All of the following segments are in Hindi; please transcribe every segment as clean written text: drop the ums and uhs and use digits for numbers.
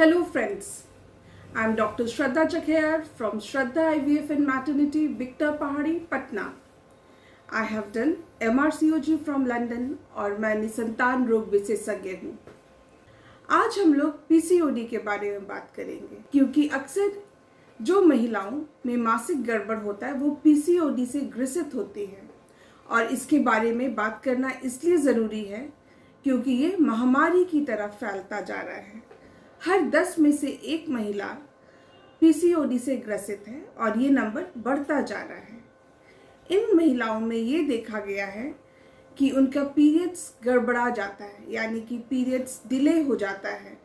Hello friends, I am Dr. Shraddha Chakher from Shraddha IVF and Maternity, Victor Pahari, Patna. I have done MRCOG from London और मैं निसंतान रोग विशेषज्ञ हूँ। आज हम लोग PCOD के बारे में बात करेंगे क्योंकि अक्सर जो महिलाओं में मासिक गड़बड़ होता है वो PCOD से ग्रसित होती है और इसके बारे में बात करना इसलिए ज़रूरी है क्योंकि ये महामारी की तरह फैलता जा रहा है। हर 10 में से एक महिला PCOD से ग्रसित है और ये नंबर बढ़ता जा रहा है। इन महिलाओं में ये देखा गया है कि उनका पीरियड्स गड़बड़ा जाता है, यानी कि पीरियड्स डिले हो जाता है।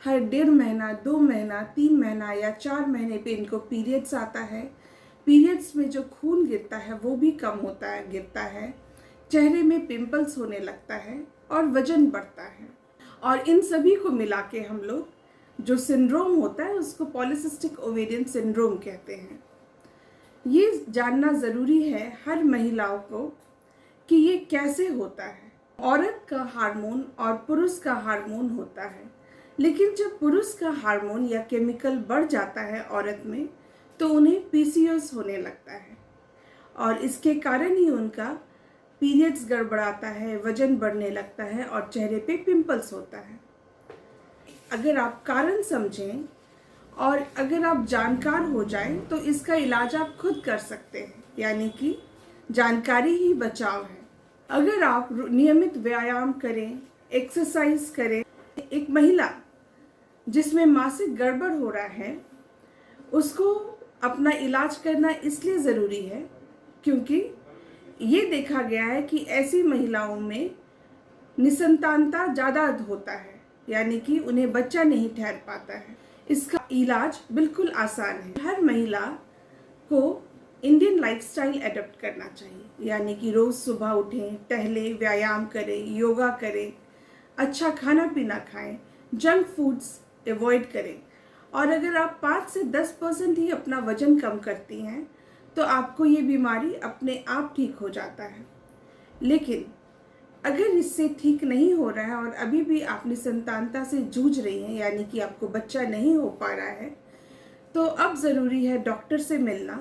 हर 1.5 महीना, 2 महीना, 3 महीना या 4 महीने पे इनको पीरियड्स आता है। पीरियड्स में जो खून गिरता है वो भी कम होता है, गिरता है। चेहरे में पिंपल्स होने लगता है और वजन बढ़ता है। और इन सभी को मिला के हम लोग जो सिंड्रोम होता है उसको पॉलीसिस्टिक ओवेरियन सिंड्रोम कहते हैं। ये जानना ज़रूरी है हर महिलाओं को कि ये कैसे होता है। औरत का हार्मोन और पुरुष का हार्मोन होता है, लेकिन जब पुरुष का हार्मोन या केमिकल बढ़ जाता है औरत में तो उन्हें PCOS होने लगता है और इसके कारण ही उनका पीरियड्स गड़बड़ाता है, वजन बढ़ने लगता है और चेहरे पे पिंपल्स होता है। अगर आप कारण समझें और अगर आप जानकार हो जाएं तो इसका इलाज आप खुद कर सकते हैं, यानी कि जानकारी ही बचाव है। अगर आप नियमित व्यायाम करें, एक्सरसाइज करें, एक महिला जिसमें मासिक गड़बड़ हो रहा है उसको अपना इलाज करना इसलिए ज़रूरी है क्योंकि ये देखा गया है कि ऐसी महिलाओं में निसंतानता ज़्यादा होता है, यानी कि उन्हें बच्चा नहीं ठहर पाता है। इसका इलाज बिल्कुल आसान है। हर महिला को इंडियन लाइफस्टाइल एडॉप्ट करना चाहिए, यानी कि रोज़ सुबह उठें, टहलें, व्यायाम करें, योगा करें, अच्छा खाना पीना खाएं, जंक फूड्स अवॉइड करें। और अगर आप 5 से 10% ही अपना वजन कम करती हैं तो आपको ये बीमारी अपने आप ठीक हो जाता है। लेकिन अगर इससे ठीक नहीं हो रहा है और अभी भी आप निसंतानता से जूझ रही हैं, यानी कि आपको बच्चा नहीं हो पा रहा है, तो अब ज़रूरी है डॉक्टर से मिलना।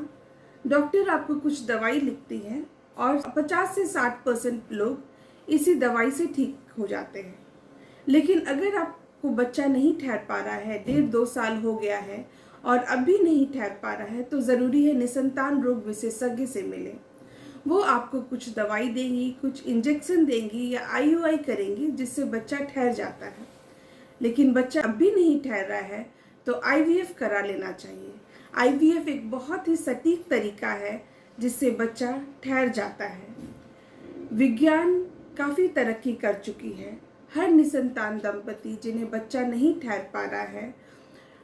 डॉक्टर आपको कुछ दवाई लिखती हैं और 50 से 60% लोग इसी दवाई से ठीक हो जाते हैं। लेकिन अगर आपको बच्चा नहीं ठहर पा रहा है, 1.5-2 साल हो गया है और अभी नहीं ठहर पा रहा है, तो ज़रूरी है निसंतान रोग विशेषज्ञ से मिलें। वो आपको कुछ दवाई देंगी, कुछ इंजेक्शन देंगी या IUI करेंगी जिससे बच्चा ठहर जाता है। लेकिन बच्चा अब भी नहीं ठहर रहा है तो IVF करा लेना चाहिए। IVF एक बहुत ही सटीक तरीका है जिससे बच्चा ठहर जाता है। विज्ञान काफ़ी तरक्की कर चुकी है। हर निसंतान दंपति जिन्हें बच्चा नहीं ठहर पा रहा है,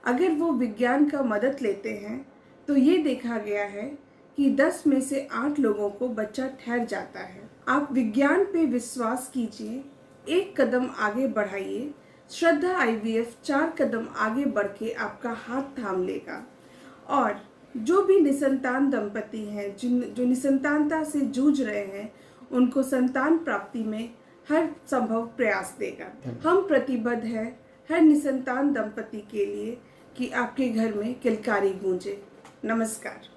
अगर वो विज्ञान का मदद लेते हैं तो ये देखा गया है कि 10 में से 8 लोगों को बच्चा ठहर जाता है। आप विज्ञान पे विश्वास कीजिए, एक कदम आगे बढ़ाइए। श्रद्धा IVF 4 कदम आगे बढ़ के आपका हाथ थाम लेगा और जो भी निसंतान दंपति हैं, जो निसंतानता से जूझ रहे हैं, उनको संतान प्राप्ति में हर संभव प्रयास देगा। हम प्रतिबद्ध हैं हर निसंतान दंपति के लिए कि आपके घर में किलकारी गूंजे। नमस्कार।